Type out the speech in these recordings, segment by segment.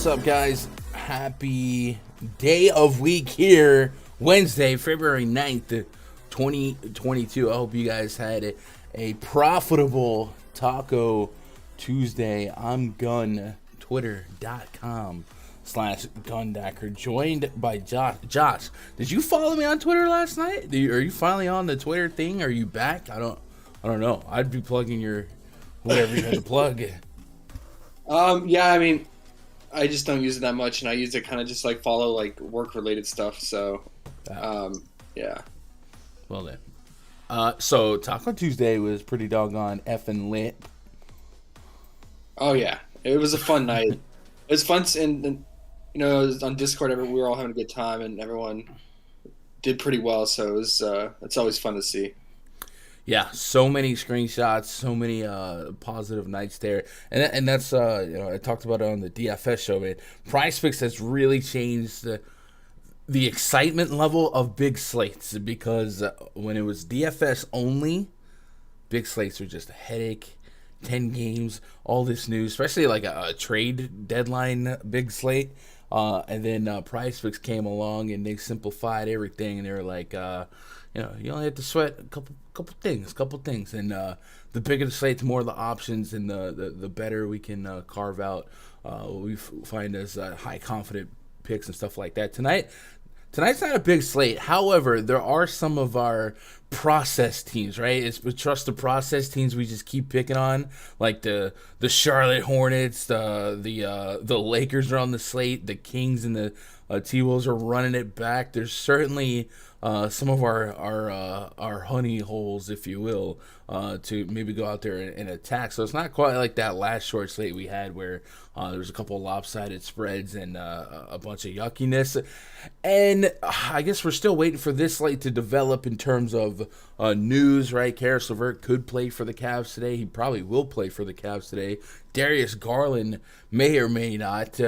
up, guys? Happy day of week here. Wednesday, February 9th, 2022. I hope you guys had a profitable Taco Tuesday. I'm Gun, twitter.com/Gundacker, joined by Josh. Josh, did you follow me on Twitter last night? Are you finally on the Twitter thing? Are you back? I don't know. I'd be plugging your whatever you had to plug. Yeah, I mean, I just don't use it that much, and I use it kind of just like follow like work-related stuff. So, yeah. Well then, so Taco Tuesday was pretty doggone effing lit. Oh yeah, it was a fun night. It was fun, and you know, it was on Discord, we were all having a good time, and everyone did pretty well. So it was, it's always fun to see. Yeah, so many screenshots, so many positive nights there, and that's I talked about it on the DFS show. Man, PrizePicks has really changed the excitement level of big slates, because when it was DFS only, big slates were just a headache. 10 games, all this news, especially like a trade deadline big slate. And then PrizePicks came along and they simplified everything, and they were like, you only have to sweat a couple things, and the bigger the slate, the more the options, and the better we can carve out what we find as high confident picks and stuff like that. Tonight's not a big slate. However, there are some of our process teams, right? It's we trust the process teams we just keep picking on, like the Charlotte Hornets, the Lakers are on the slate, the Kings and the T-Wolves are running it back. There's certainly some of our honey holes, if you will, to maybe go out there and attack. So it's not quite like that last short slate we had where there was a couple of lopsided spreads and a bunch of yuckiness. And I guess we're still waiting for this slate to develop in terms of news, right? Karis LeVert could play for the Cavs today. He probably will play for the Cavs today. Darius Garland may or may not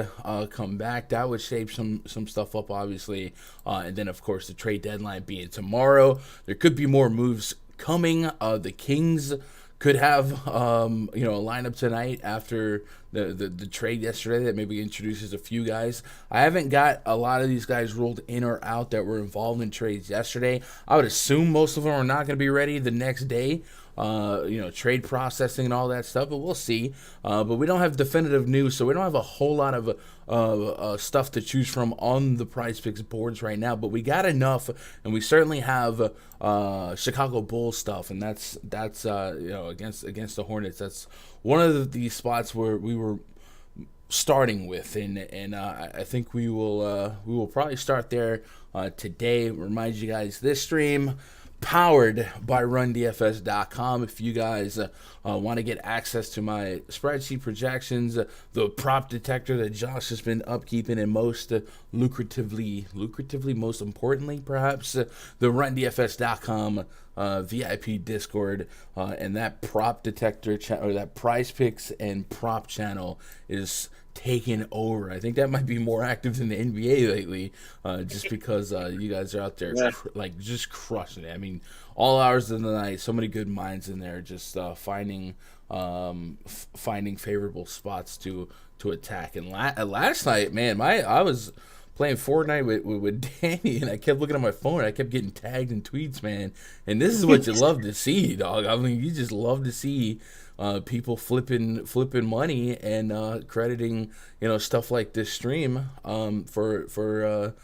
come back. That would shape some stuff up, obviously. And then, of course, the trade deadline being tomorrow. There could be more moves coming. The Kings could have a lineup tonight after the trade yesterday that maybe introduces a few guys. I haven't got a lot of these guys ruled in or out that were involved in trades yesterday. I would assume most of them are not going to be ready the next day. Trade processing and all that stuff, but we'll see. But we don't have definitive news, so we don't have a whole lot of stuff to choose from on the PrizePicks boards right now. But we got enough, and we certainly have Chicago Bulls stuff, and that's against the Hornets. That's one of the spots where we were starting with, and I think we will probably start there today. Remind you guys, this stream powered by RunDFS.com. If you guys want to get access to my spreadsheet projections, the prop detector that Josh has been upkeeping, and most lucratively, most importantly, perhaps, the RunDFS.com VIP Discord, and that prop detector or that PrizePicks and prop channel is taken over. I think that might be more active than the NBA lately, just because you guys are out there just crushing it. I mean, all hours of the night, so many good minds in there, just finding favorable spots to attack. And last night, man, I was playing Fortnite with Danny, and I kept looking at my phone, and I kept getting tagged in tweets, man. And this is what you love to see, dog. I mean, you just love to see people flipping money and crediting stuff like this stream for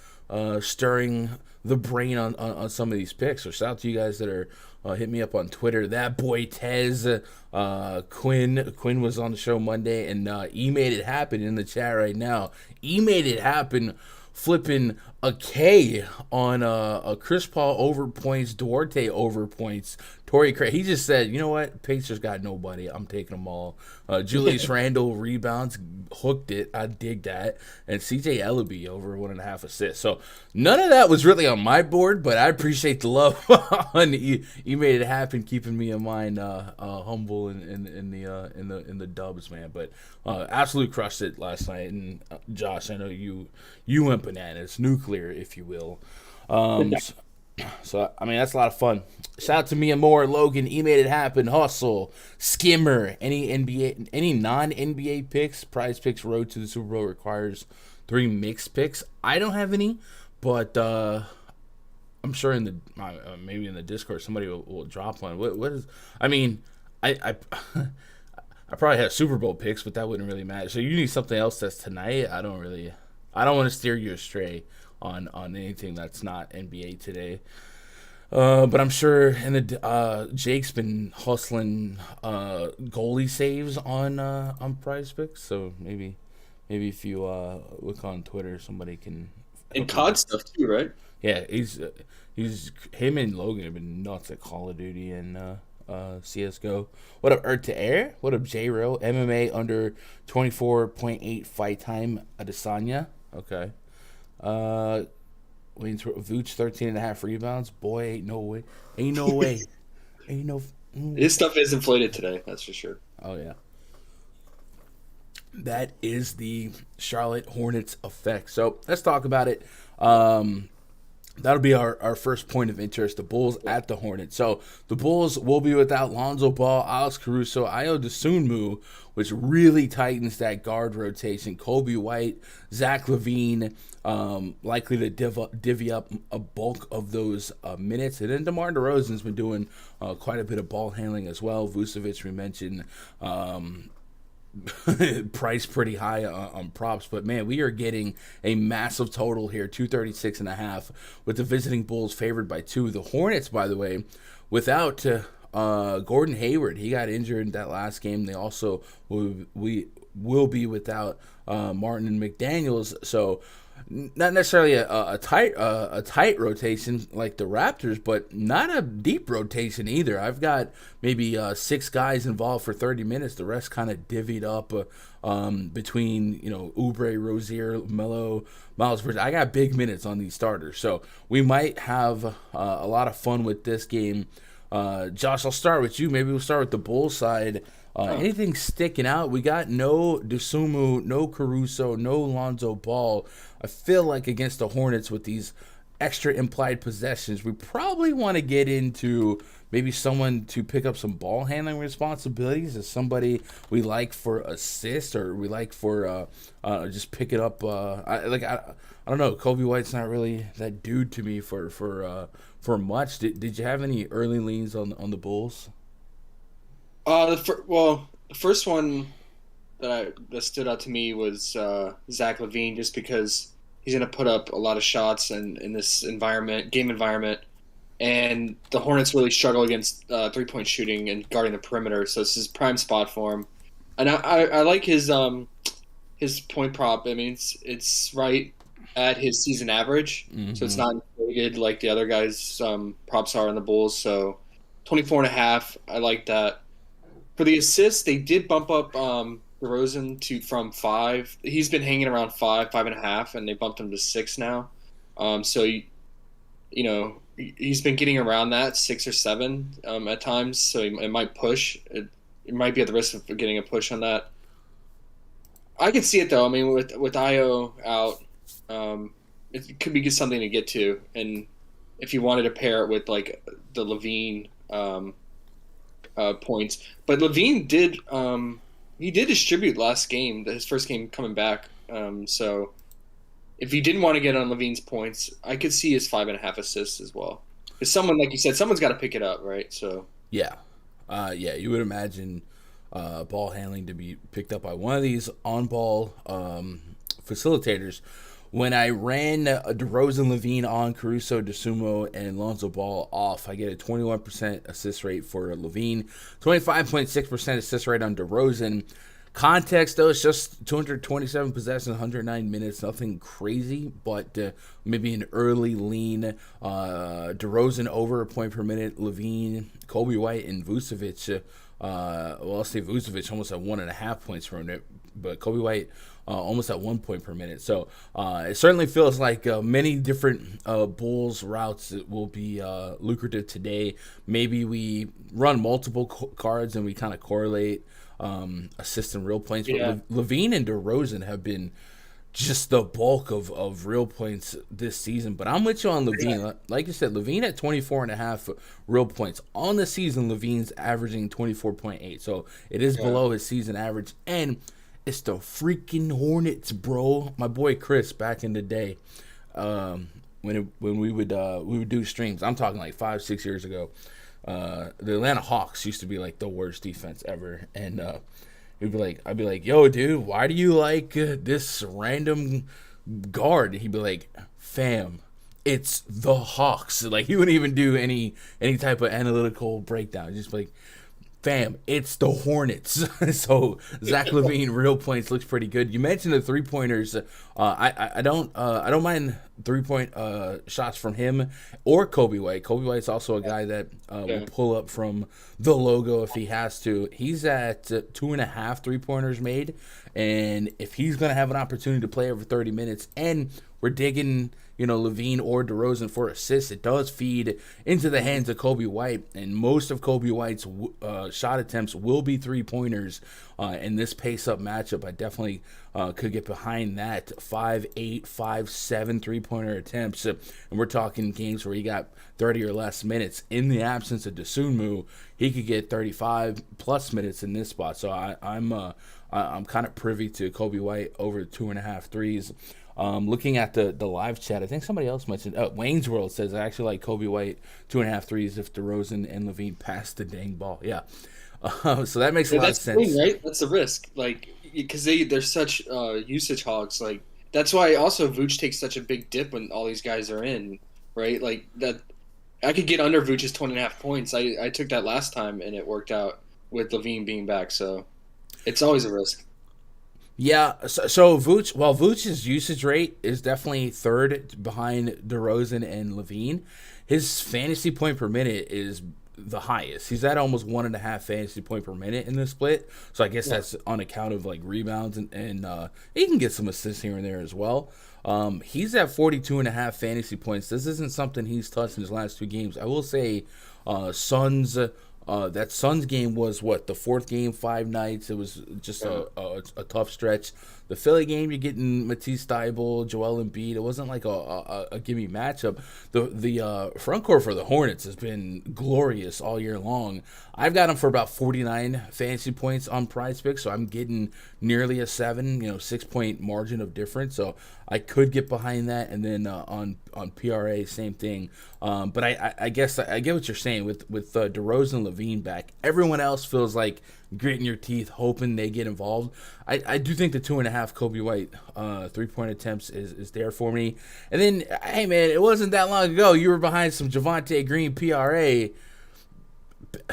stirring the brain on some of these picks. So shout out to you guys that are hit me up on Twitter. That boy Tez, Quinn was on the show Monday, and he made it happen in the chat right now. He made it happen, flipping a K on a Chris Paul over points, Duarte over points, Torrey Craig. He just said, you know what, Pacers got nobody. I'm taking them all. Julius Randle rebounds, hooked it. I dig that. And CJ Ellaby over 1.5 assists. So none of that was really on my board, but I appreciate the love. You made it happen, keeping me in mind, humble in the dubs, man. But absolutely crushed it last night. And Josh, I know you went bananas, nuclear, if you will. So I mean that's a lot of fun. Shout out to Mia Moore, Logan. He made it happen. Hustle, Skimmer. Any non NBA picks? Prize Picks Road to the Super Bowl requires 3 mixed picks. I don't have any, but I'm sure in the maybe in the Discord somebody will drop one. What is? I mean, I I probably have Super Bowl picks, but that wouldn't really matter. So you need something else that's tonight. I don't want to steer you astray on anything that's not NBA today. But I'm sure Jake's been hustling goalie saves on Prize Picks. So maybe if you look on Twitter, somebody can And help you COD out. stuff too, right? Yeah, he's him and Logan have been nuts at Call of Duty and CS:GO. What up, Earth to Air? What up, J Ro? MMA under 24.8 fight time. Adesanya. Okay. Wayne's Vooch 13.5 rebounds. Boy, ain't no way. Ain't no way. Ain't no. His stuff is inflated today, that's for sure. Oh yeah. That is the Charlotte Hornets effect. So let's talk about it. That'll be our first point of interest, the Bulls at the Hornets. So the Bulls will be without Lonzo Ball, Alex Caruso, Ayo Dosunmu, which really tightens that guard rotation. Kobe White, Zach LaVine, likely to divvy up a bulk of those minutes. And then DeMar DeRozan's been doing quite a bit of ball handling as well. Vucevic, we mentioned. Price pretty high on props, but man, we are getting a massive total here, 236.5, with the visiting Bulls favored by 2. The Hornets, by the way, without Gordon Hayward, he got injured in that last game. They also will be without Martin and McDaniels, so not necessarily a tight rotation like the Raptors, but not a deep rotation either. I've got maybe 6 guys involved for 30 minutes. The rest kind of divvied up between Oubre, Rozier, Melo, Miles Bridges. I got big minutes on these starters, so we might have a lot of fun with this game. Josh, I'll start with you. Maybe we'll start with the Bulls side. Anything sticking out? We got no Dosunmu, no Caruso, no Lonzo Ball. I feel like against the Hornets with these extra implied possessions, we probably want to get into maybe someone to pick up some ball handling responsibilities as somebody we like for assist or we like for just pick it up. I don't know. Kobe White's not really that dude to me for much. Did you have any early leans on the Bulls? The first one that stood out to me was Zach LaVine, just because he's going to put up a lot of shots in this game environment, and the Hornets really struggle against 3-point shooting and guarding the perimeter, so this is prime spot for him. And I like his point prop. I mean, it's right at his season average, so it's not inflated like the other guys' props are on the Bulls. So 24.5, I like that. For the assists, they did bump up DeRozan from 5. He's been hanging around 5.5, and they bumped him to 6 now. So he's been getting around that 6 or 7 at times. So it might push. It might be at the risk of getting a push on that. I can see it though. I mean, with Ayo out, it could be something to get to. And if you wanted to pair it with like the LaVine points, but LaVine did distribute last game, his first game coming back. So if you didn't want to get on LaVine's points, I could see his 5.5 assists as well. Because someone, like you said, someone's got to pick it up, right? So Yeah. You would imagine ball handling to be picked up by one of these on-ball facilitators. When I ran DeRozan, LaVine on Caruso, Dosunmu, and Lonzo Ball off, I get a 21% assist rate for LaVine, 25.6% assist rate on DeRozan. Context, though, it's just 227 possessions, 109 minutes, nothing crazy, but maybe an early lean. DeRozan over a point per minute, LaVine, Kobe White, and Vucevic. I'll say Vucevic almost at 1.5 points per minute, but Kobe White almost at 1 point per minute. So it certainly feels like many different Bulls routes will be lucrative today. Maybe we run multiple cards and we kind of correlate assist and real points. But LaVine and DeRozan have been just the bulk of real points this season. But I'm with you on Levine. Like you said, Levine at 24.5 real points. On the season, Levine's averaging 24.8. So it is Yeah. below his season average. And it's the freaking Hornets, bro. My boy Chris back in the day, when we would do streams. I'm talking like 5-6 years ago. The Atlanta Hawks used to be like the worst defense ever, and I'd be like, yo, dude, why do you like this random guard? He'd be like, fam, it's the Hawks. Like he wouldn't even do any type of analytical breakdown. Just like, fam, it's the Hornets. So Zach Levine, real points looks pretty good. You mentioned the 3-pointers. I don't mind 3-point shots from him or Kobe White. Kobe White's also a guy that will pull up from the logo if he has to. He's at 2.5 3-pointers made, and if he's gonna have an opportunity to play over 30 minutes, and we're digging, Levine or DeRozan for assists, it does feed into the hands of Kobe White, and most of Kobe White's shot attempts will be 3-pointers. In this pace-up matchup, I definitely could get behind that 5-8, 5-7 3-pointer attempts. And we're talking games where he got 30 or less minutes. In the absence of Dosunmu, he could get 35-plus minutes in this spot. So I'm kind of privy to Kobe White over 2.5 threes. Looking at the live chat, I think somebody else mentioned Wayne's World says I actually like Kobe White 2.5 threes if DeRozan and Levine pass the dang ball. Yeah, so that makes a lot of sense. That's the thing, right? That's the risk, like because they're such usage hogs. Like that's why also Vooch takes such a big dip when all these guys are in, right? Like that, I could get under Vooch's 20.5 points. I took that last time and it worked out with Levine being back. So it's always a risk. Yeah, so Vooch's usage rate is definitely third behind DeRozan and Levine. His fantasy point per minute is the highest. He's at almost 1.5 fantasy point per minute in this split. So I guess that's on account of like rebounds and he can get some assists here and there as well. He's at 42.5 fantasy points. This isn't something he's touched in his last 2 games. I will say, Suns. That Suns game was the 4th game, 5 nights. It was just a tough stretch. The Philly game, you're getting Matisse Thybulle, Joel Embiid. It wasn't like a gimme matchup. The front court for the Hornets has been glorious all year long. I've got them for about 49 fantasy points on PrizePicks, so I'm getting nearly a 6-point margin of difference. So I could get behind that, and then on PRA, same thing. But I guess I get what you're saying with DeRozan and Levine back. Everyone else feels like gritting your teeth, hoping they get involved. I do think the 2.5 Kobe White 3-point attempts is there for me. And then, hey man, it wasn't that long ago you were behind some Javonte Green PRA.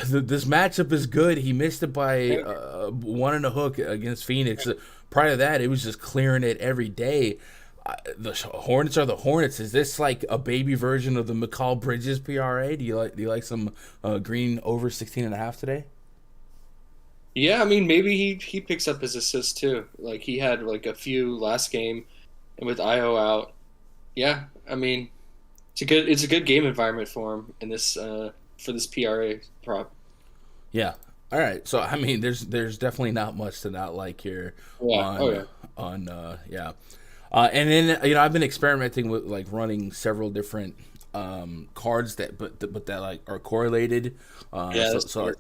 This matchup is good. He missed it by 1 and a hook against Phoenix. Prior to that, it was just clearing it every day. The Hornets are the Hornets. Is this like a baby version of the McCall Bridges PRA? Do you like some Green over 16.5 today? Yeah, I mean maybe he picks up his assists too. Like he had like a few last game, and with Io out, yeah. I mean it's a good game environment for him in this for this PRA prop. Yeah. All right. So I mean, there's definitely not much to not like here. Yeah. Yeah. And then I've been experimenting with like running several different cards that like are correlated. So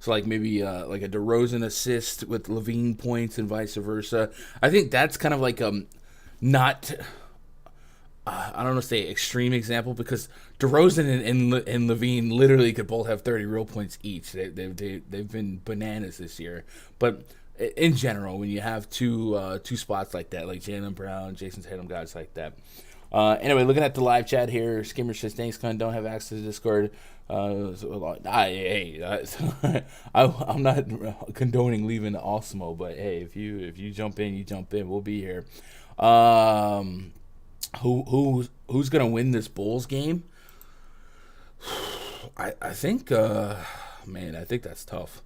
like maybe like a DeRozan assist with Levine points and vice versa. I think that's kind of like not I don't want to say extreme example because DeRozan and Levine literally could both have 30 real points each. They've been bananas this year, but in general, when you have two spots like that, like Jaylen Brown, Jason Tatum, guys like that. Anyway, looking at the live chat here, Skimmer says thanks, Con. Don't have access to Discord. I'm not condoning leaving the Osmo, but hey, if you jump in, you jump in. We'll be here. Who's gonna win this Bulls game? I think I think that's tough.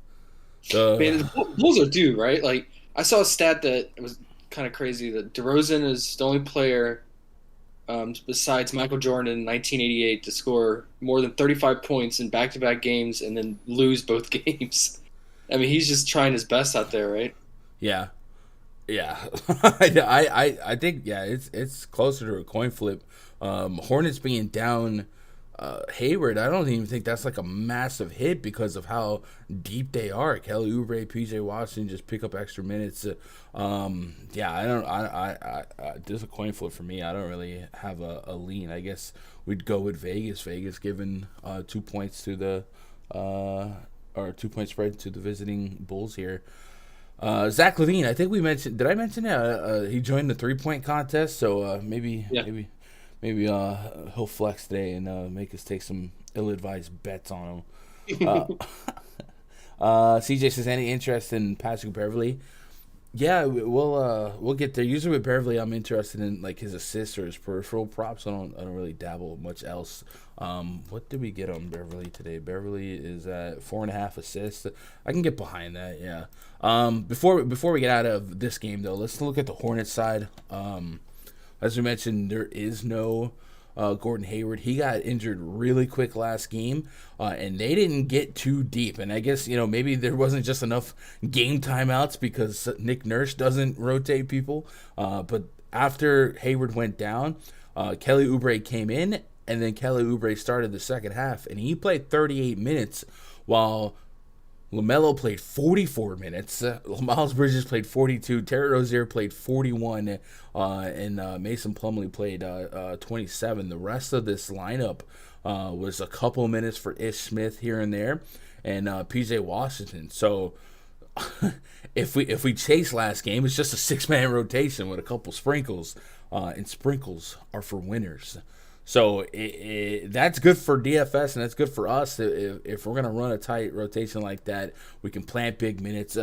Man, the Bulls are due, right? Like I saw a stat that it was kind of crazy that DeRozan is the only player besides Michael Jordan in 1988 to score more than 35 points in back-to-back games and then lose both games. I mean, he's just trying his best out there, right? Yeah. Yeah, I think yeah, it's closer to a coin flip. Hornets being down Hayward, I don't even think that's like a massive hit because of how deep they are. Kelly Oubre, PJ Washington just pick up extra minutes. Yeah, I don't. There's a coin flip for me. I don't really have a lean. I guess we'd go with Vegas. Vegas giving 2 points to the or 2 point spread to the visiting Bulls here. Zach LaVine, I think we mentioned. Did I mention that he joined the 3 point contest? So maybe Yeah. maybe he'll flex today and make us take some ill-advised bets on him. CJ says any interest in Patrick Beverly? Yeah, we'll get there. Usually with Beverly, I'm interested in like his assists or his peripheral props. I don't really dabble much else. What did we get on Beverly today? Beverly is at 4.5 assists. I can get behind that. Yeah. Before we get out of this game though, let's look at the Hornets side. As we mentioned, there is no Gordon Hayward. He got injured really quick last game, and they didn't get too deep. And I guess, maybe there wasn't just enough game timeouts because Nick Nurse doesn't rotate people. But after Hayward went down, Kelly Oubre came in, and then Kelly Oubre started the second half, and he played 38 minutes while LaMelo played 44 minutes. Miles Bridges played 42. Terry Rozier played 41. And Mason Plumlee played 27. The rest of this lineup was a couple minutes for Ish Smith here and there, and PJ Washington. So if we chase last game, it's just a 6-man rotation with a couple sprinkles, and sprinkles are for winners. So that's good for DFS, and that's good for us. If we're going to run a tight rotation like that, we can plant big minutes.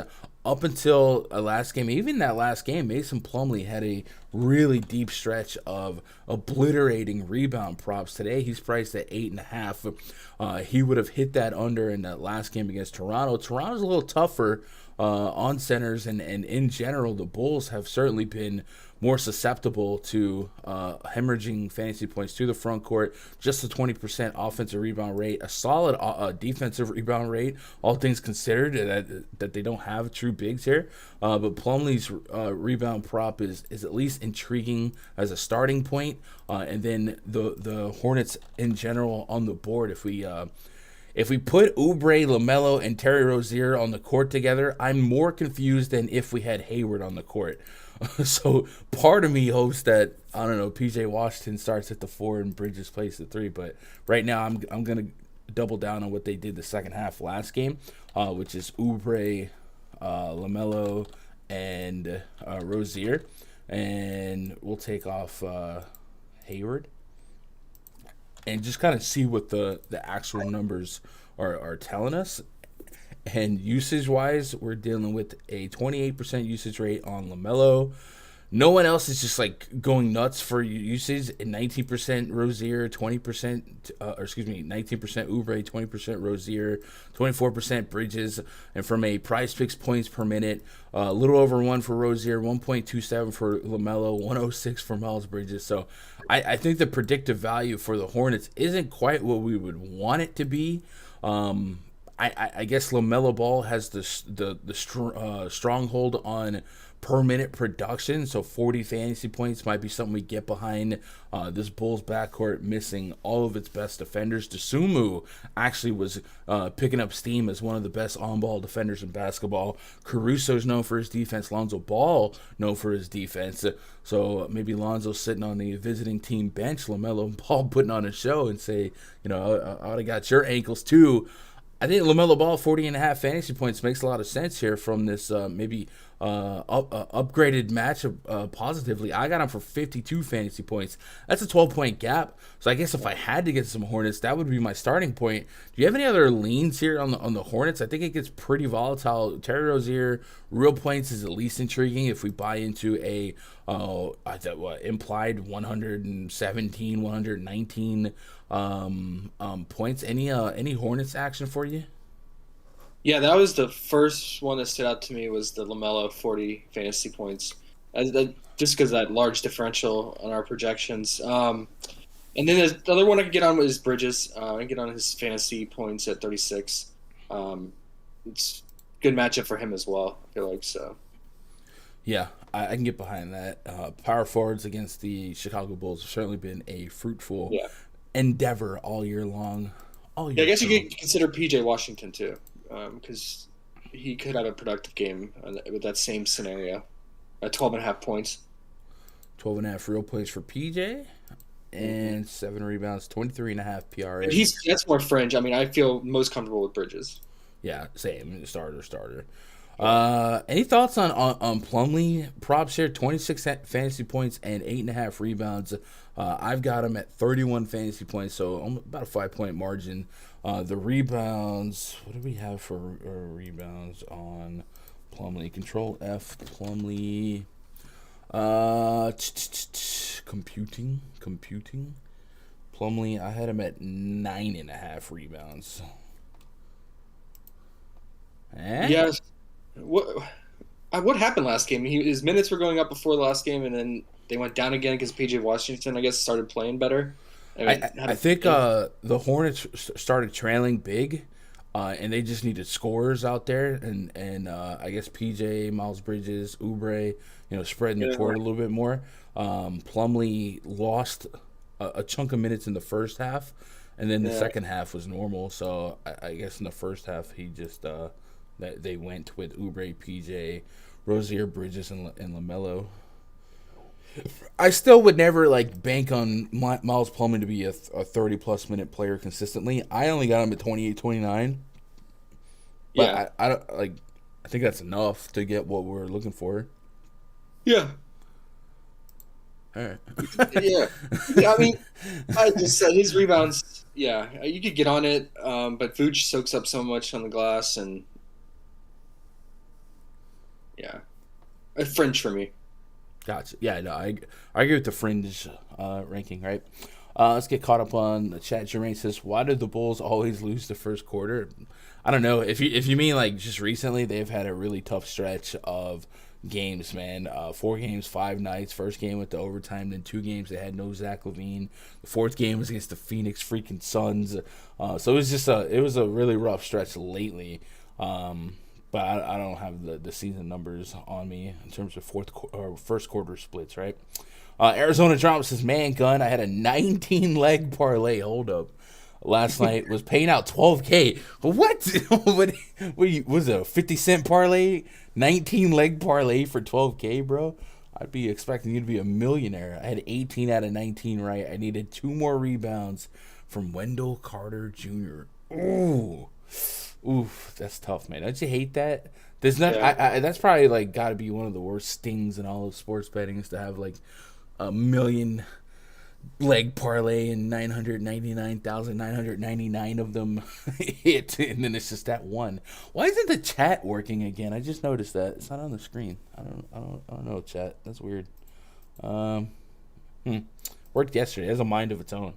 Up until last game, even that last game, Mason Plumlee had a really deep stretch of obliterating rebound props. Today, he's priced at 8.5. He would have hit that under in that last game against Toronto. Toronto's a little tougher on centers, and in general, the Bulls have certainly been more susceptible to hemorrhaging fantasy points to the front court. Just a 20% offensive rebound rate, a solid defensive rebound rate, all things considered, that they don't have true bigs here. But Plumlee's rebound prop is at least intriguing as a starting point. And then the Hornets in general on the board, if we put Oubre, LaMelo, and Terry Rozier on the court together, I'm more confused than if we had Hayward on the court. So part of me hopes that, I don't know, PJ Washington starts at the 4 and Bridges plays the 3. But right now I'm going to double down on what they did the second half last game, which is Oubre, LaMelo, and Rozier. And we'll take off Hayward and just kind of see what the actual numbers are telling us. And usage-wise, we're dealing with a 28% usage rate on LaMelo. No one else is just like going nuts for usage. 19% Rozier, 19% Oubre, 20% Rozier, 24% Bridges. And from a PrizePicks points per minute, a little over 1 for Rozier, 1.27 for LaMelo, 106 for Miles Bridges. So I think the predictive value for the Hornets isn't quite what we would want it to be. I guess LaMelo Ball has the stronghold on per minute production, so 40 fantasy points might be something we get behind. This Bulls backcourt missing all of its best defenders. DeSumo actually was picking up steam as one of the best on-ball defenders in basketball. Caruso's known for his defense. Lonzo Ball known for his defense. So maybe Lonzo's sitting on the visiting team bench. LaMelo Ball putting on a show and say, I ought to got your ankles too. I think LaMelo Ball 40.5 fantasy points makes a lot of sense here from this maybe upgraded matchup positively. I got him for 52 fantasy points. That's a 12-point gap. So I guess if I had to get some Hornets, that would be my starting point. Do you have any other leans here on the Hornets? I think it gets pretty volatile. Terry Rozier, real points is at least intriguing if we buy into a implied 117, 119 points. Any Hornets action for you? Yeah, that was the first one that stood out to me was the LaMelo 40 fantasy points, just because of that large differential on our projections. And then the other one I could get on was Bridges. I can get on his fantasy points at 36. It's a good matchup for him as well, I feel like. So. Yeah, I can get behind that. Power forwards against the Chicago Bulls have certainly been a fruitful Yeah. endeavor all year long. All Yeah, I year guess you long. could consider PJ Washington too, because he could have a productive game with that same scenario. At 12 and a half points. 12 and a half real plays for PJ Mm-hmm. and 7 rebounds, 23 and a half And PRA. that's more fringe. I mean, I feel most comfortable with Bridges. Yeah, same. Starter. Yeah. Any thoughts on Plumlee? Props here, 26 fantasy points and 8.5 rebounds. I've got him at 31 fantasy points, so about a 5-point margin. The rebounds, what do we have for rebounds on Plumlee? Control F, Plumlee. Computing. Plumlee, I had him at 9.5 rebounds. Yes. What happened last game? His minutes were going up before the last game, and then they went down again because PJ Washington, I guess, started playing better. I think the Hornets started trailing big, and they just needed scorers out there, and I guess PJ, Miles Bridges, Oubre, spreading the court a little bit more. Plumlee lost a chunk of minutes in the first half, and then the second half was normal. So I guess in the first half he just that they went with Oubre, PJ, Rozier, Bridges, and LaMelo. I still would never bank on Miles Plumlee to be a 30-plus minute player consistently. I only got him at 28, 29. But Yeah. I don't I think that's enough to get what we're looking for. Yeah. All right. Yeah. I mean, I just said his rebounds. Yeah, you could get on it, but Vooch soaks up so much on the glass, and yeah, a fringe for me. Gotcha. Yeah, no, I agree with the fringe ranking, right? Let's get caught up on the chat. Jermaine says, "Why did the Bulls always lose the first quarter?" I don't know. If you mean just recently, they've had a really tough stretch of games, man. 4 games, 5 nights. First game with the overtime, then 2 games they had no Zach LaVine. The fourth game was against the Phoenix freaking Suns. So it was a really rough stretch lately. But I don't have the season numbers on me in terms of first quarter splits, right? Arizona Drama says, "Man, Gun, I had a 19 leg parlay. Hold up. Last night was paying out $12K. What? what was it, a 50-cent parlay? 19 leg parlay for $12K, bro? I'd be expecting you to be a millionaire. I had 18 out of 19 right. I needed 2 more rebounds from Wendell Carter Jr. Oof, that's tough, man. Don't you hate that? There's not. Yeah. That's probably got to be one of the worst stings in all of sports betting is to have a million leg parlay and 999,999 of them hit, and then it's just that one. Why isn't the chat working again? I just noticed that it's not on the screen. I don't know, chat. That's weird. Worked yesterday. It has a mind of its own.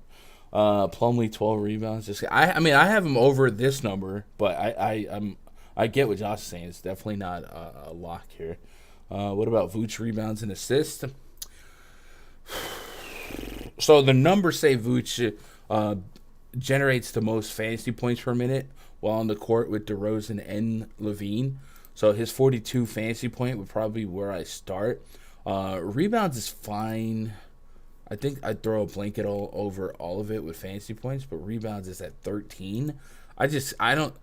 Plumlee 12 rebounds. I mean I have him over this number, but I get what Josh is saying. It's definitely not a lock here. What about Vooch rebounds and assists? So the numbers say Vooch generates the most fantasy points per minute while on the court with DeRozan and LaVine. So his 42 fantasy point would probably be where I start. Rebounds is fine. I think I'd throw a blanket over all of it with fantasy points, but rebounds is at 13. I don't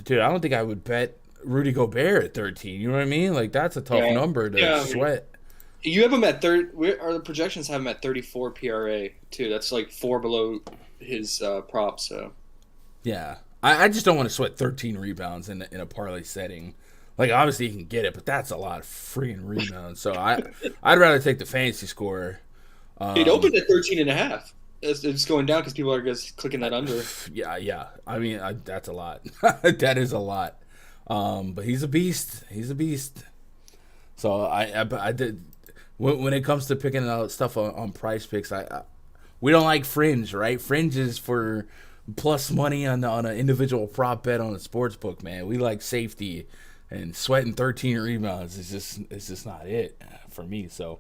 think I would bet Rudy Gobert at 13. You know what I mean? That's a tough number to sweat. You have him at the projections have him at 34 PRA too. That's 4 below his prop. So yeah, I just don't want to sweat 13 rebounds in a parlay setting. Obviously you can get it, but that's a lot of freaking rebounds. So I'd rather take the fantasy score. It opened at 13 and a half. It's going down because people are just clicking that under. Yeah. I mean, that's a lot. That is a lot. But he's a beast. So I did. When it comes to picking out stuff on Prize Picks, we don't like fringe, right? Fringe is for plus money on an individual prop bet on a sports book, man. We like safety, and sweating 13 rebounds is just not it for me. So.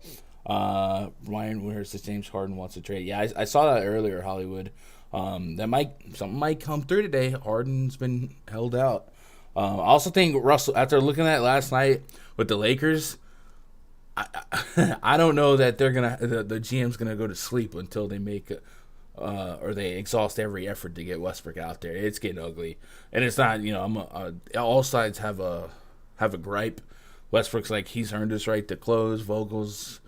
Ryan Ware says James Harden wants to trade. Yeah, I saw that earlier, Hollywood. Something might come through today. Harden's been held out. I also think Russell, after looking at it last night with the Lakers, I don't know that the GM's gonna go to sleep until they make or they exhaust every effort to get Westbrook out there. It's getting ugly, and it's not. All sides have a gripe. Westbrook's like he's earned his right to close. Vogel's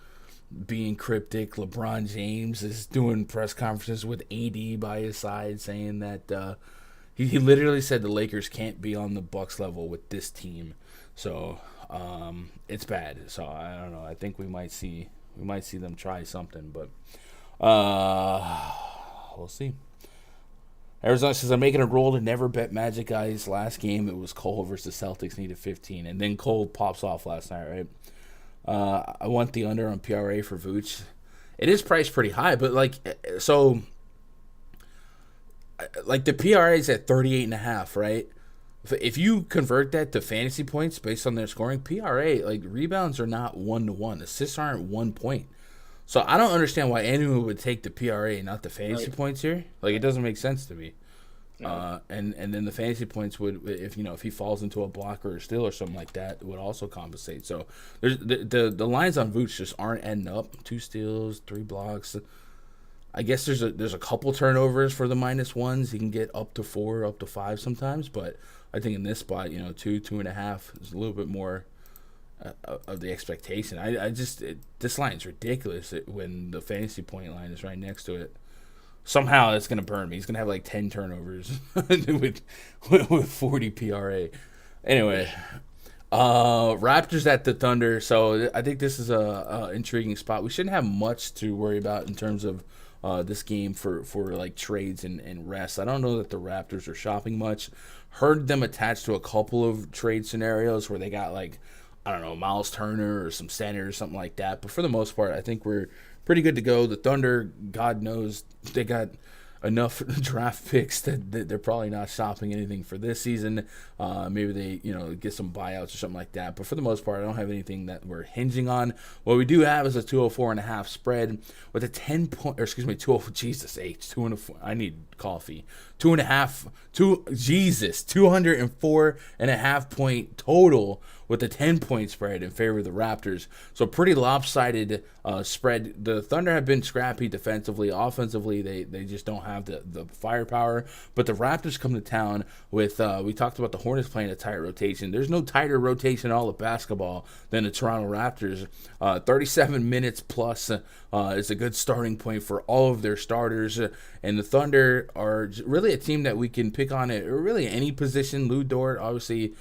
being cryptic. LeBron James is doing press conferences with AD by his side, saying that he literally said the Lakers can't be on the Bucks level with this team. So it's bad. So I don't know. I think we might see them try something, but we'll see. Arizona says, I'm making a rule to never bet Magic guys. Last game, it was Cole versus Celtics, needed 15. And then Cole pops off last night, right? I want the under on PRA for Vooch. It is priced pretty high, but the PRA is at 38.5, right? If you convert that to fantasy points based on their scoring, PRA, rebounds are not 1-to-1. Assists aren't 1 point. So I don't understand why anyone would take the PRA, not the fantasy points here. It doesn't make sense to me. No. And then the fantasy points would, if he falls into a block or a steal or something like that, would also compensate. So there's the lines on Vooch just aren't adding up. 2 steals, 3 blocks. I guess there's a couple turnovers for the -1s. He can get up to 4, up to 5 sometimes, but I think in this spot, 2.5 is a little bit more of the expectation. This line's ridiculous when the fantasy point line is right next to it. Somehow it's gonna burn me. He's gonna have 10 turnovers with 40 PRA. Anyway, Raptors at the Thunder. So I think this is a intriguing spot. We shouldn't have much to worry about in terms of this game for trades and rest. I don't know that the Raptors are shopping much. Heard them attached to a couple of trade scenarios where they got I don't know, Miles Turner or some center or something like that. But for the most part, I think we're pretty good to go. The Thunder, God knows, they got enough draft picks that they're probably not shopping anything for this season. Maybe they, get some buyouts or something like that. But for the most part, I don't have anything that we're hinging on. What we do have is a 204.5 spread with a 204. I need coffee. 204.5 point total with a 10-point spread in favor of the Raptors. So pretty lopsided spread. The Thunder have been scrappy defensively. Offensively, they just don't have the firepower. But the Raptors come to town with, we talked about the Hornets playing a tight rotation. There's no tighter rotation in all of basketball than the Toronto Raptors. 37 minutes plus is a good starting point for all of their starters. And the Thunder are really a team that we can pick on at really any position. Lou Dort, obviously,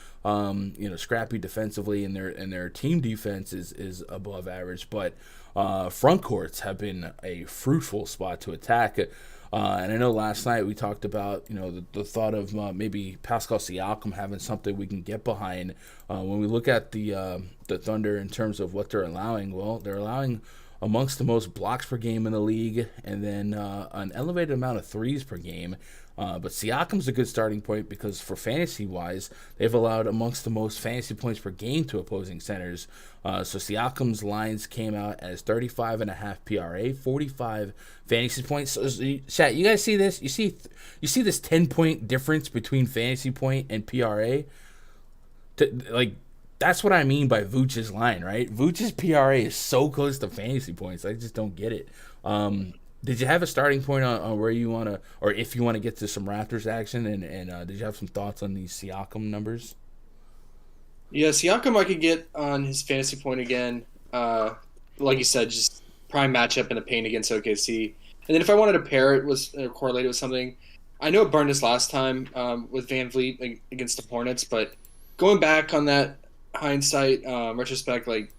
scrappy defensively, and their team defense is above average. But front courts have been a fruitful spot to attack. And I know last night we talked about the thought of maybe Pascal Siakam having something we can get behind. When we look at the Thunder in terms of what they're allowing, well, they're allowing amongst the most blocks per game in the league, and then an elevated amount of threes per game. But Siakam's a good starting point because for fantasy-wise, they've allowed amongst the most fantasy points per game to opposing centers. So Siakam's lines came out as 35.5 PRA, 45 fantasy points. So, chat, you guys see this? You see this 10-point difference between fantasy point and PRA? That's what I mean by Vooch's line, right? Vooch's PRA is so close to fantasy points. I just don't get it. Did you have a starting point on where you want to, or if you want to get to some Raptors action, and did you have some thoughts on these Siakam numbers? Yeah, Siakam I could get on his fantasy point again. Like you said, just prime matchup in the paint against OKC. And then if I wanted to pair it or correlate it with something, I know it burned us last time with Van Vliet against the Hornets, but going back on that hindsight, retrospect,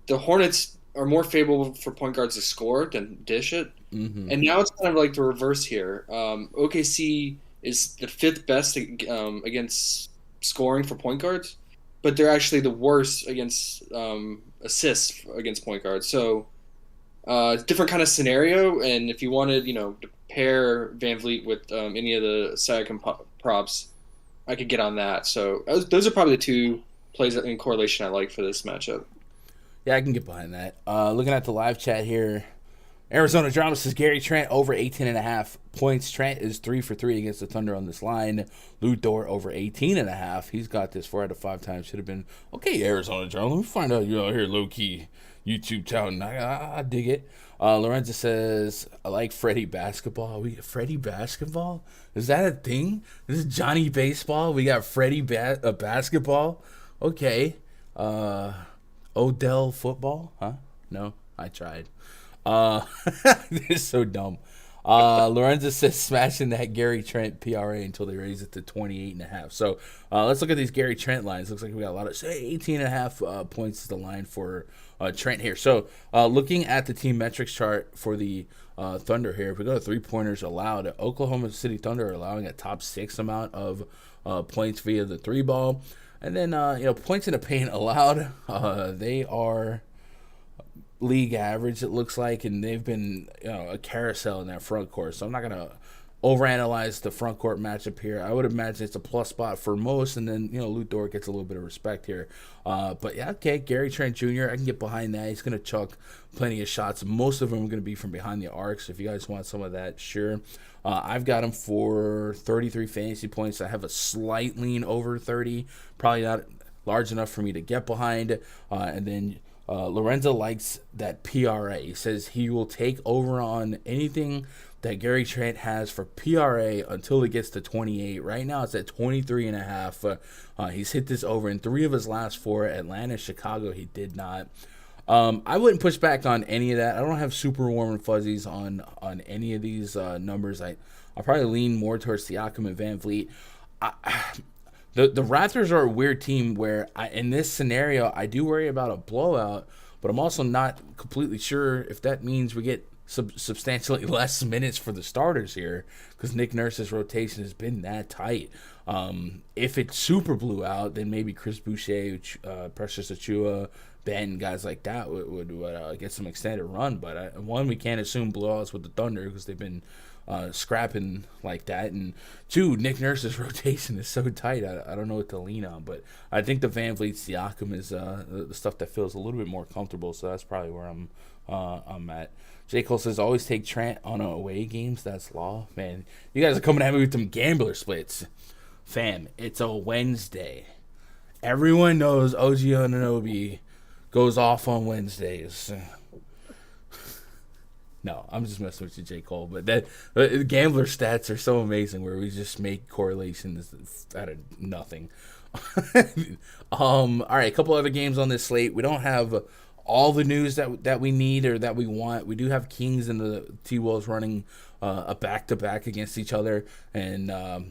the Hornets are more favorable for point guards to score than dish it. Mm-hmm. And now it's kind of the reverse here. OKC is the 5th best against scoring for point guards, but they're actually the worst against assists against point guards. So different kind of scenario, and if you wanted, to pair Van Vliet with any of the Siakam props, I could get on that. So those are probably the 2 plays in correlation I like for this matchup. Yeah, I can get behind that. Looking at the live chat here, Arizona Drama says Gary Trent over 18.5 points. Trent is 3 for 3 against the Thunder on this line. Lou Dort over 18.5. He's got this 4 out of 5 times. Should have been okay. Arizona Drama. Let me find out you're out here low key. YouTube channel. I dig it. Lorenzo says, I like Freddie basketball. Freddie basketball? Is that a thing? This is Johnny baseball. We got Freddie basketball. Okay. Odell football? Huh? No, I tried. This is so dumb. Lorenzo says smashing that Gary Trent PRA until they raise it to 28.5. So let's look at these Gary Trent lines. Looks like we got a lot of 18.5 points is the line for Trent here. So looking at the team metrics chart for the Thunder here, if we go to 3-pointers allowed, Oklahoma City Thunder are allowing a top 6 amount of points via the 3-ball. And then points in the paint allowed, they are league average, it looks like, and they've been a carousel in that front court. So I'm not gonna overanalyze the front court matchup here. I would imagine it's a plus spot for most, and then Luke Dort gets a little bit of respect here. But yeah, okay, Gary Trent Jr. I can get behind that. He's gonna chuck plenty of shots. Most of them are gonna be from behind the arc. So if you guys want some of that, sure. I've got him for 33 fantasy points. I have a slight lean over 30. Probably not large enough for me to get behind. And then Lorenzo likes that PRA. He says he will take over on anything that Gary Trent has for PRA until it gets to 28. Right now it's at 23.5. He's hit this over in 3 of his last 4. Atlanta, Chicago, he did not. I wouldn't push back on any of that. I don't have super warm and fuzzies on any of these numbers. I'll probably lean more towards Siakam and Van Vliet. The Raptors are a weird team where in this scenario, I do worry about a blowout, but I'm also not completely sure if that means we get substantially less minutes for the starters here because Nick Nurse's rotation has been that tight. If it super blew out, then maybe Chris Boucher, Precious Achiuwa, Ben, guys like that would get some extended run. But one, we can't assume blowouts with the Thunder because they've been scrapping like that, and 2, Nick Nurse's rotation is so tight. I don't know what to lean on, but I think the Van Vliet Siakam is the stuff that feels a little bit more comfortable. So that's probably where I'm at. J. Cole says always take Trent on away games. That's law, man. You guys are coming at me with them gambler splits, fam. It's a Wednesday. Everyone knows OG Anunoby goes off on Wednesdays. No, I'm just messing with you, J. Cole. But that gambler stats are so amazing where we just make correlations out of nothing. All right, a couple other games on this slate. We don't have all the news that we need or that we want. We do have Kings and the T-Wolves running a back-to-back against each other, and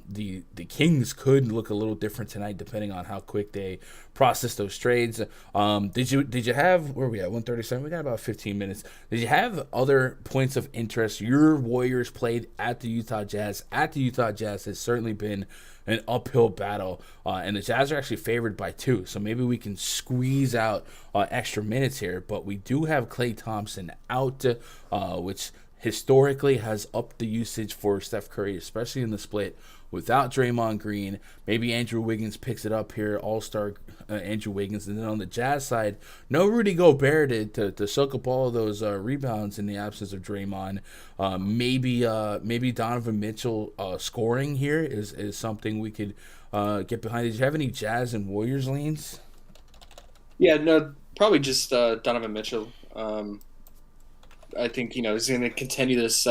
the Kings could look a little different tonight depending on how quick they process those trades. Did you have, where are we at, 137? We got about 15 minutes. Did you have other points of interest? Your Warriors played at the Utah Jazz. At the Utah Jazz has certainly been an uphill battle, and the Jazz are actually favored by 2, so maybe we can squeeze out extra minutes here. But we do have Klay Thompson out, which historically has upped the usage for Steph Curry, especially in the split without Draymond Green. Maybe Andrew Wiggins picks it up here, all-star Andrew Wiggins. And then on the Jazz side, no Rudy Gobert to soak up all of those rebounds in the absence of Draymond. Maybe Donovan Mitchell scoring here is something we could get behind. Did you have any Jazz and Warriors leans? Yeah, no, probably just Donovan Mitchell. I think he's going to continue this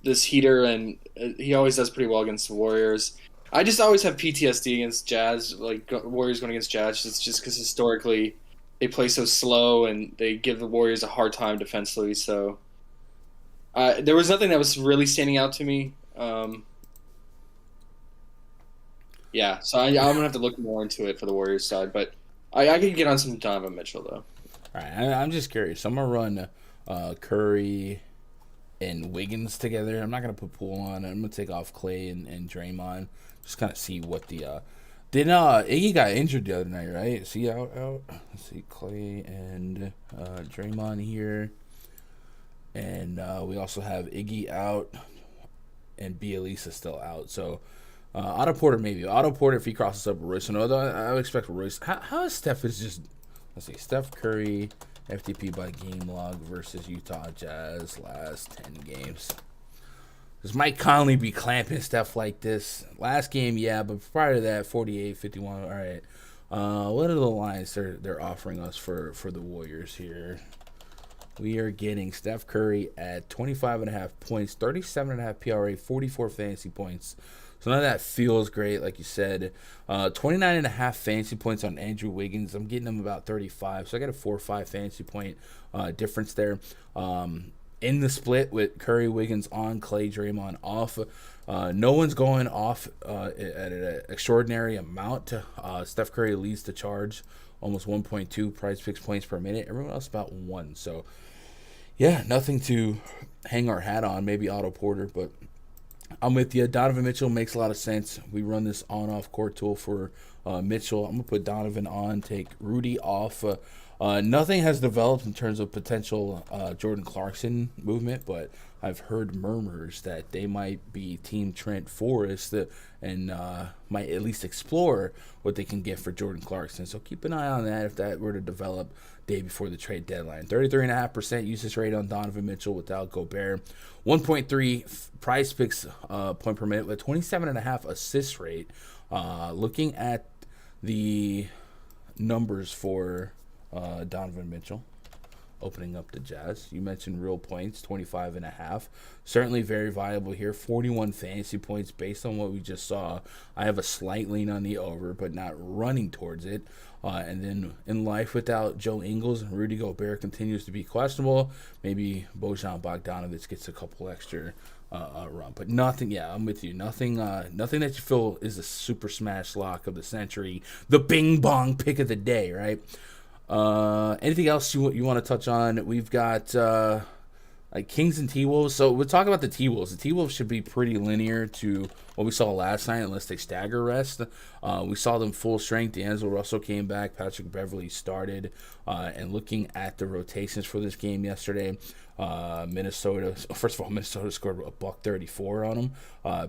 this heater, and he always does pretty well against the Warriors. I just always have PTSD against Jazz, like Warriors going against Jazz. It's just because historically they play so slow and they give the Warriors a hard time defensively. So there was nothing that was really standing out to me. Yeah, so I'm going to have to look more into it for the Warriors side, but I could get on some Donovan Mitchell, though. All right, I'm just curious. I'm going to run Curry and Wiggins together. I'm not going to put Poole on. I'm going to take off Klay and Draymond. Just kind of see what the Iggy got injured the other night, right? Is he out? Let's see, Klay and Draymond here. And we also have Iggy out and Bielisa still out. So Otto Porter maybe. Otto Porter if he crosses up with Royce. No, I would expect Royce. How is Steph is just... Let's see, Steph Curry, FTP by game log versus Utah Jazz last 10 games. Does Mike Conley be clamping Steph like this? Last game, yeah, but prior to that, 48, 51. All right. What are the lines they're offering us for the Warriors here? We are getting Steph Curry at 25.5 points, 37.5 PRA, 44 fantasy points. So none of that feels great, like you said. 29.5 fantasy points on Andrew Wiggins. I'm getting him about 35, so I got a 4 or 5 fantasy point difference there. In the split with Curry, Wiggins on, Clay, Draymond off. No one's going off at an extraordinary amount. Steph Curry leads the charge, almost 1.2 PrizePicks points per minute. Everyone else about 1. So, yeah, nothing to hang our hat on. Maybe Otto Porter, but I'm with you. Donovan Mitchell makes a lot of sense. We run this on-off court tool for Mitchell. I'm going to put Donovan on, take Rudy off. Nothing has developed in terms of potential Jordan Clarkson movement, but I've heard murmurs that they might be Team Trent Forrest and might at least explore what they can get for Jordan Clarkson. So keep an eye on that if that were to develop day before the trade deadline. 33.5% usage rate on Donovan Mitchell without Gobert. 1.3 PrizePicks point per minute with 27.5 assist rate. Looking at the numbers for Donovan Mitchell, opening up the Jazz. You mentioned real points, 25.5. Certainly very viable here. 41 fantasy points based on what we just saw. I have a slight lean on the over, but not running towards it. And then in life without Joe Ingles, Rudy Gobert continues to be questionable. Maybe Bojan Bogdanovic gets a couple extra run, but nothing. Yeah, I'm with you. Nothing that you feel is a super smash lock of the century. The bing bong pick of the day, right? Anything else you want to touch on? We've got like Kings and T-Wolves. So we'll talk about the T-Wolves. The T-Wolves should be pretty linear to what we saw last night unless they stagger rest. We saw them full strength. D'Angelo Russell came back. Patrick Beverley started. And looking at the rotations for this game yesterday, Minnesota scored a $134 on them.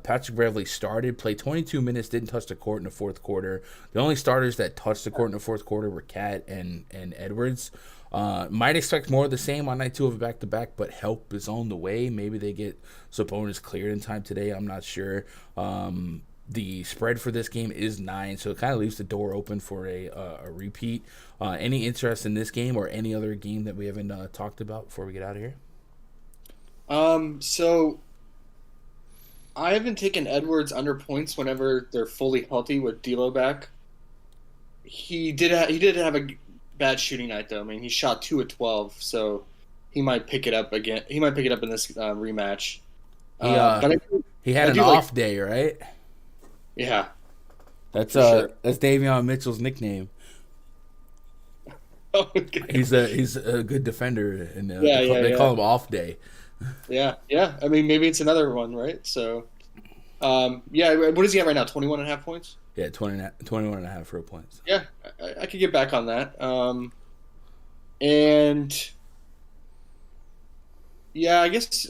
Patrick Beverley started, played 22 minutes, didn't touch the court in the fourth quarter. The only starters that touched the court in the fourth quarter were Cat and Edwards. Might expect more of the same on night 2 of a back-to-back, but help is on the way. Maybe they get Sabonis cleared in time today. I'm not sure. The spread for this game is 9, so it kind of leaves the door open for a repeat. Any interest in this game or any other game that we haven't talked about before we get out of here? So I haven't taken Edwards under points whenever they're fully healthy with D'Lo back. He did have a bad shooting night though. I mean, he shot 2 of 12, so he might pick it up again. He might pick it up in this rematch. He had an off day, right? Yeah, that's sure. That's Davion Mitchell's nickname. Okay. He's a good defender, and they call him Off Day. Yeah. I mean, maybe it's another one, right? So, what does he have right now? 21.5 points. Yeah, 21.5 real points. Yeah, I could get back on that. And yeah, I guess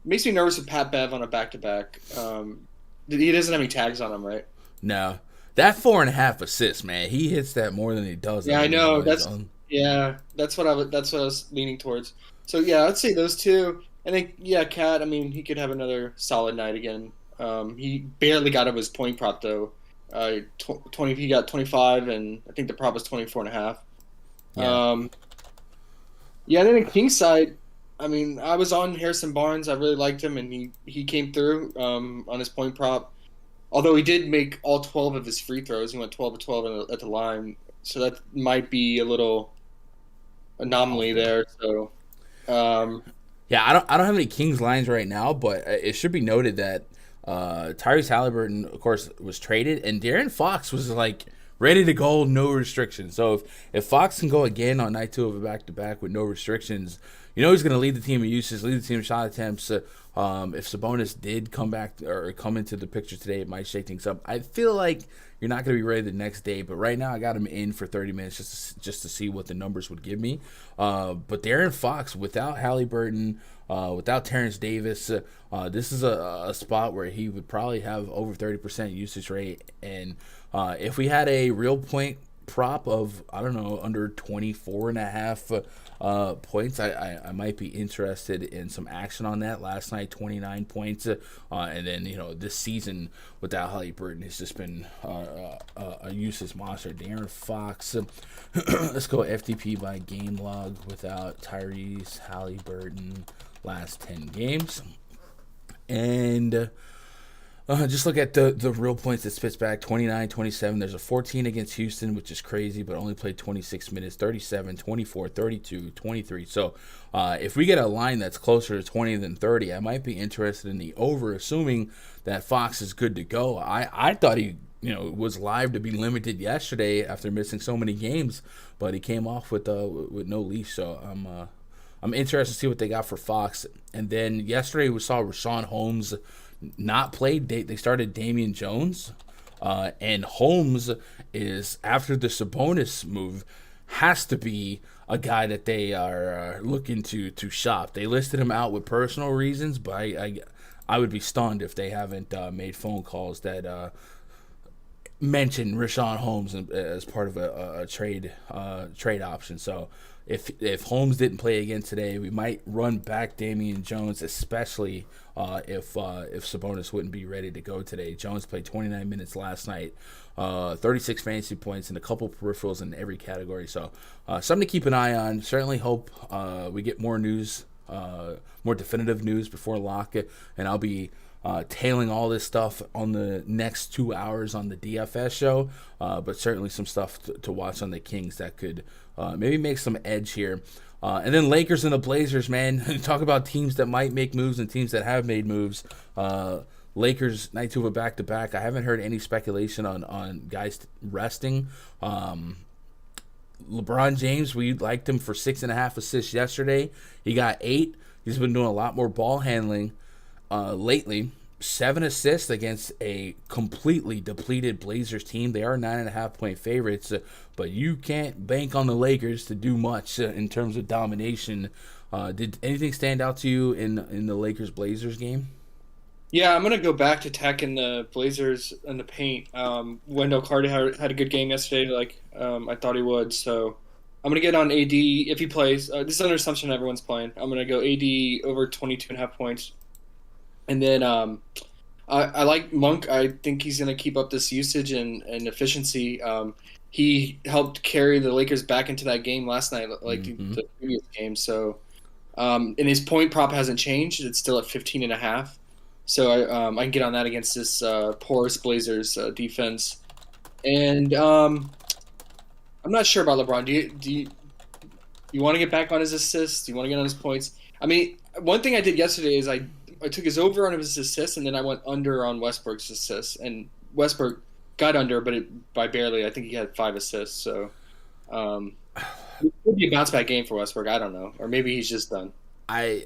makes me nervous with Pat Bev on a back-to-back. He doesn't have any tags on him, right? No. That 4.5 assists, man. He hits that more than he does. Yeah, I know. That's what I was leaning towards. So yeah, I'd say those two. I think Cat. I mean, he could have another solid night again. He barely got up his point prop though. 20. He got 25, and I think the prop was 24.5. Yeah. Then in King's side, I mean, I was on Harrison Barnes. I really liked him, and he came through on his point prop. Although he did make all 12 of his free throws. He went 12 of 12 at the line. So that might be a little anomaly there. So, yeah, I don't have any Kings lines right now, but it should be noted that Tyrese Halliburton, of course, was traded, and Darren Fox was like ready to go, no restrictions. So if Fox can go again on night 2 of a back-to-back with no restrictions, you know he's going to lead the team in usage, lead the team in shot attempts. If Sabonis did come back or come into the picture today, it might shake things up. I feel like you're not going to be ready the next day, but right now I got him in for 30 minutes just to see what the numbers would give me. But Darren Fox, without Halliburton, without Terrence Davis, this is a spot where he would probably have over 30% usage rate. And if we had a real point prop of, I don't know, under 24.5 points. I might be interested in some action on that. Last night, 29 points. And then, this season without Halliburton, it's just been a useless monster. Darren Fox. Let's go FTP by game log without Tyrese Halliburton last 10 games. And just look at the real points that spits back. 29, 27. There's a 14 against Houston, which is crazy, but only played 26 minutes. 37, 24, 32, 23. So if we get a line that's closer to 20 than 30, I might be interested in the over, assuming that Fox is good to go. I thought he was live to be limited yesterday after missing so many games, but he came off with no leash. So I'm interested to see what they got for Fox. And then yesterday we saw Rashawn Holmes not played. They started Damian Jones, and Holmes is, after the Sabonis move, has to be a guy that they are looking to shop. They listed him out with personal reasons, but I would be stunned if they haven't made phone calls that mention Rashawn Holmes as part of a trade option. So if Holmes didn't play again today, we might run back Damian Jones, especially if Sabonis wouldn't be ready to go today. Jones played 29 minutes last night, 36 fantasy points, and a couple peripherals in every category. So something to keep an eye on. Certainly hope we get more news, more definitive news before lock, and I'll be tailing all this stuff on the next 2 hours on the DFS show, but certainly some stuff to watch on the Kings that could maybe make some edge here. And then Lakers and the Blazers, man. Talk about teams that might make moves and teams that have made moves. Lakers, night two of a back-to-back. I haven't heard any speculation on guys resting. LeBron James, we liked him for 6.5 assists yesterday. He got 8. He's been doing a lot more ball handling lately. 7 assists against a completely depleted Blazers team. They are 9.5-point favorites, but you can't bank on the Lakers to do much in terms of domination. Did anything stand out to you in the Lakers-Blazers game? Yeah, I'm gonna go back to attacking the Blazers in the paint. Wendell Carter had a good game yesterday, like I thought he would. So I'm gonna get on AD if he plays. This is under assumption everyone's playing. I'm gonna go AD over 22.5 points. And then I like Monk. I think he's going to keep up this usage and efficiency. He helped carry the Lakers back into that game last night, like the previous game. So, and his point prop hasn't changed. It's still at 15.5. So I can get on that against this porous Blazers defense. And I'm not sure about LeBron. Do you want to get back on his assists? Do you want to get on his points? I mean, one thing I did yesterday is I took his over on his assists, and then I went under on Westbrook's assists. And Westbrook got under, but by barely. I think he had 5 assists. So it could be a bounce-back game for Westbrook. I don't know. Or maybe he's just done. I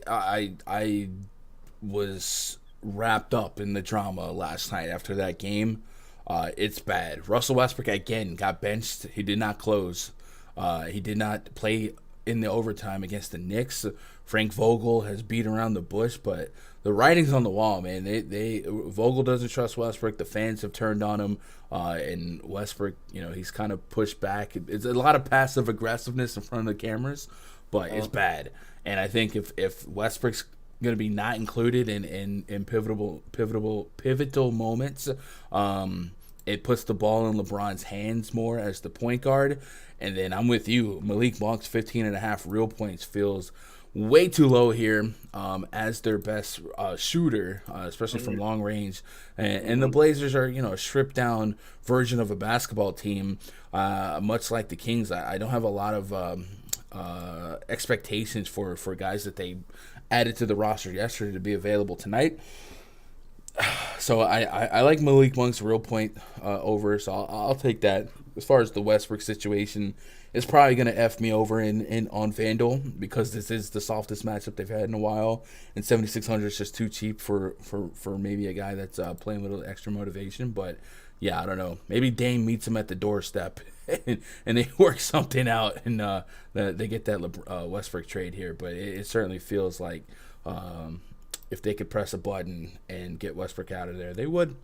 was wrapped up in the drama last night after that game. It's bad. Russell Westbrook, again, got benched. He did not close. He did not play in the overtime against the Knicks. Frank Vogel has beat around the bush, but the writing's on the wall, man. Vogel doesn't trust Westbrook. The fans have turned on him, and Westbrook, he's kind of pushed back. It's a lot of passive aggressiveness in front of the cameras, but it's bad. And I think if Westbrook's going to be not included in pivotal moments, it puts the ball in LeBron's hands more as the point guard. And then I'm with you. Malik Monk's 15.5 real points feels way too low here as their best shooter, especially from long range. And the Blazers are, a stripped down version of a basketball team, much like the Kings. I don't have a lot of expectations for guys that they added to the roster yesterday to be available tonight. So I like Malik Monk's real point over, so I'll take that. As far as the Westbrook situation, it's probably going to F me over on Vandal because this is the softest matchup they've had in a while, and 7,600 is just too cheap for maybe a guy that's playing with a little extra motivation. But, yeah, I don't know. Maybe Dame meets him at the doorstep and they work something out and they get that Westbrook trade here. But it certainly feels like if they could press a button and get Westbrook out of there, they would.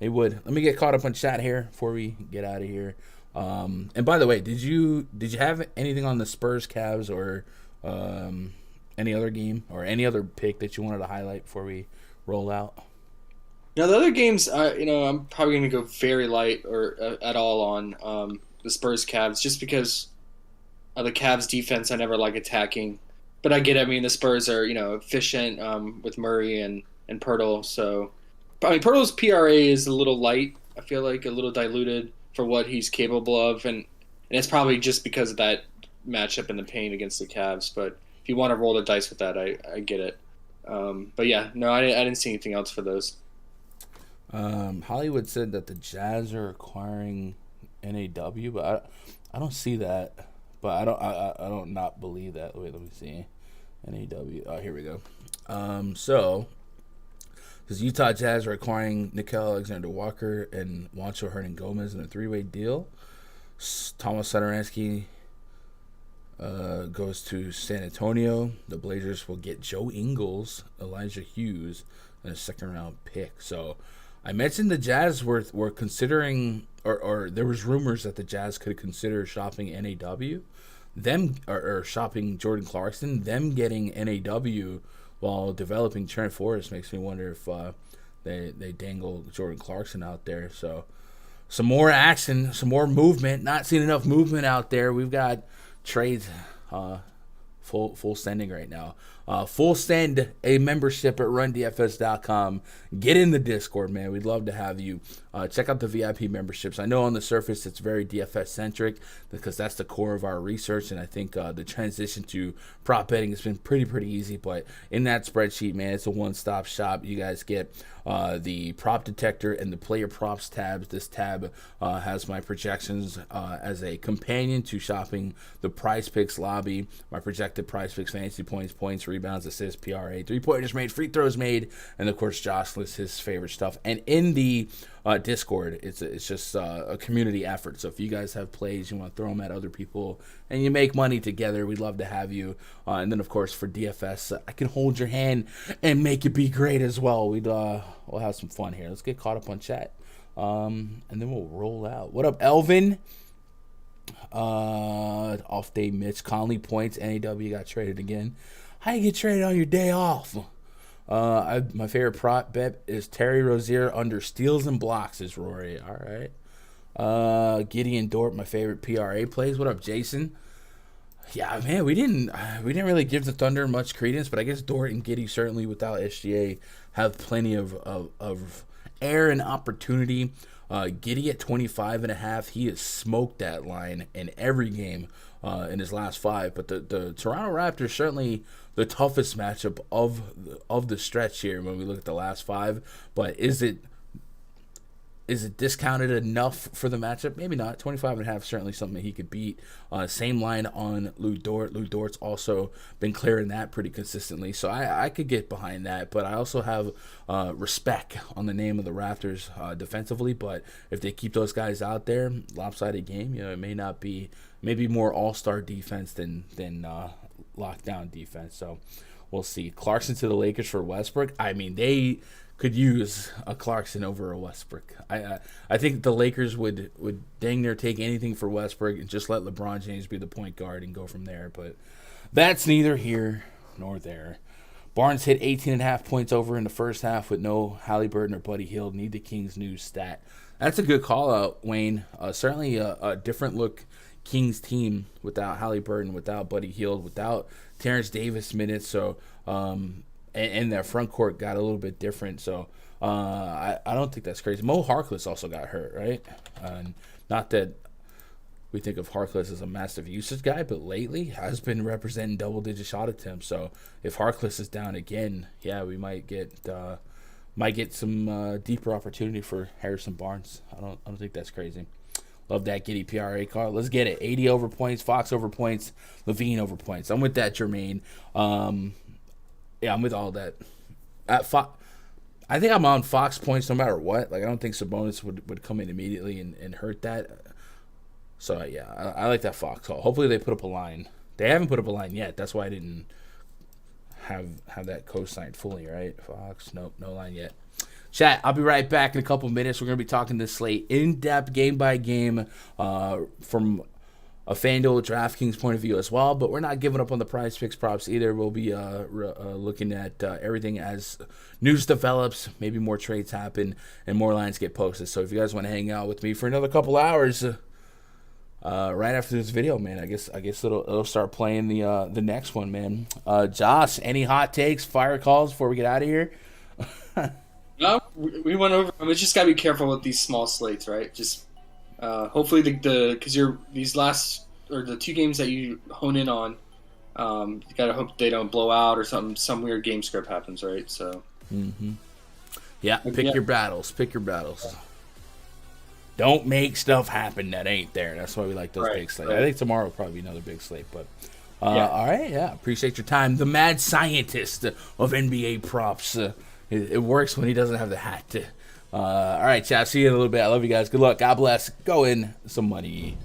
Let me get caught up on chat here before we get out of here. And by the way, did you have anything on the Spurs, Cavs, or any other game or any other pick that you wanted to highlight before we roll out? Now the other games, I'm probably going to go very light or at all on the Spurs Cavs, just because of the Cavs defense. I never like attacking, but I get it. I mean, the Spurs are efficient with Murray and Pirtle. So, I mean, Pirtle's PRA is a little light. I feel like a little diluted for what he's capable of, and it's probably just because of that matchup in the paint against the Cavs. But if you want to roll the dice with that, I get it. But yeah, no, I didn't see anything else for those. Hollywood said that the Jazz are acquiring NAW, but I don't see that. But I don't not believe that. Wait, let me see. NAW. Oh, here we go. So because Utah Jazz are acquiring Nickeil Alexander-Walker and Juancho Hernan-Gomez in a three-way deal. Thomas Satoransky goes to San Antonio. The Blazers will get Joe Ingles, Elijah Hughes, and a second-round pick. So I mentioned the Jazz were considering, or there was rumors that the Jazz could consider shopping NAW, them or shopping Jordan Clarkson. Them getting NAW while developing Trent Forrest makes me wonder if they dangle Jordan Clarkson out there. So some more action, some more movement. Not seeing enough movement out there. We've got trades full sending right now. Full send a membership at rundfs.com. Get in the Discord, man. We'd love to have you. Check out the VIP memberships. I know on the surface it's very DFS centric because that's the core of our research, and I think the transition to prop betting has been pretty easy. But in that spreadsheet, man, it's a one-stop shop. You guys get the prop detector and the player props tabs. This tab has my projections as a companion to shopping the PrizePicks lobby, my projected PrizePicks fantasy points, rebounds, assists, PRA, three-pointers made, free throws made, and of course Josh lists his favorite stuff. And in the Discord, it's just a community effort. So if you guys have plays, you want to throw them at other people, and you make money together, we'd love to have you. And then of course for DFS, I can hold your hand and make it be great as well. We'll have some fun here. Let's get caught up on chat, and then we'll roll out. What up, Elvin? Off day Mitch Conley points. NAW got traded again. How you get traded on your day off? My favorite prop bet is Terry Rozier under steals and blocks. Is Rory all right? Gideon Dort, my favorite PRA plays. What up, Jason? Yeah, man, we didn't really give the Thunder much credence, but I guess Dort and Giddey certainly without SGA have plenty of air and opportunity. Giddey at 25.5, he has smoked that line in every game in his last 5. But the Toronto Raptors certainly the toughest matchup of the stretch here when we look at the last 5. But is it discounted enough for the matchup? Maybe not. 25.5 certainly something he could beat. Same line on Lou Dort. Lou Dort's also been clearing that pretty consistently, so I could get behind that. But I also have respect on the name of the Raptors defensively. But if they keep those guys out there, lopsided game. It may not be, maybe more all-star defense than lockdown defense. So we'll see. Clarkson to the Lakers for Westbrook. I mean, they could use a Clarkson over a Westbrook. I think the Lakers would dang near take anything for Westbrook and just let LeBron James be the point guard and go from there. But that's neither here nor there. Barnes hit 18.5 points over in the first half with no Halliburton or Buddy Hield. Need the Kings news stat. That's a good call out, Wayne. Certainly a different look Kings team without Halliburton, without Buddy Hield, without Terrence Davis minutes. So and their front court got a little bit different. So I don't think that's crazy. Mo Harkless also got hurt, right? Not that we think of Harkless as a massive usage guy, but lately has been representing double-digit shot attempts. So if Harkless is down again, yeah, we might get some deeper opportunity for Harrison Barnes. I don't think that's crazy. Love that Giddey PRA card. Let's get it. 80 over points, Fox over points, Levine over points. I'm with that, Jermaine. Yeah, I'm with all that. I think I'm on Fox points no matter what. Like, I don't think Sabonis would come in immediately and hurt that. So, yeah, I like that Fox call. Hopefully they put up a line. They haven't put up a line yet. That's why I didn't have that co-signed fully, right? Fox, nope, no line yet. Chat, I'll be right back in a couple minutes. We're going to be talking this slate in depth, game by game, from a FanDuel DraftKings point of view as well. But we're not giving up on the PrizePicks props either. We'll be looking at everything as news develops, maybe more trades happen, and more lines get posted. So if you guys want to hang out with me for another couple hours, right after this video, man, I guess it'll start playing the next one, man. Josh, any hot takes, fire calls before we get out of here? No, we went over. I mean, just gotta be careful with these small slates, right? Just hopefully because these last or the 2 games that you hone in on, you gotta hope they don't blow out or some weird game script happens, right? So, Pick your battles. Pick your battles. Don't make stuff happen that ain't there. That's why we like those big slates. I think tomorrow will probably be another big slate, but. All right, appreciate your time. The mad scientist of NBA props. It works when he doesn't have the hat. All right, chat. See you in a little bit. I love you guys. Good luck. God bless. Go in some money.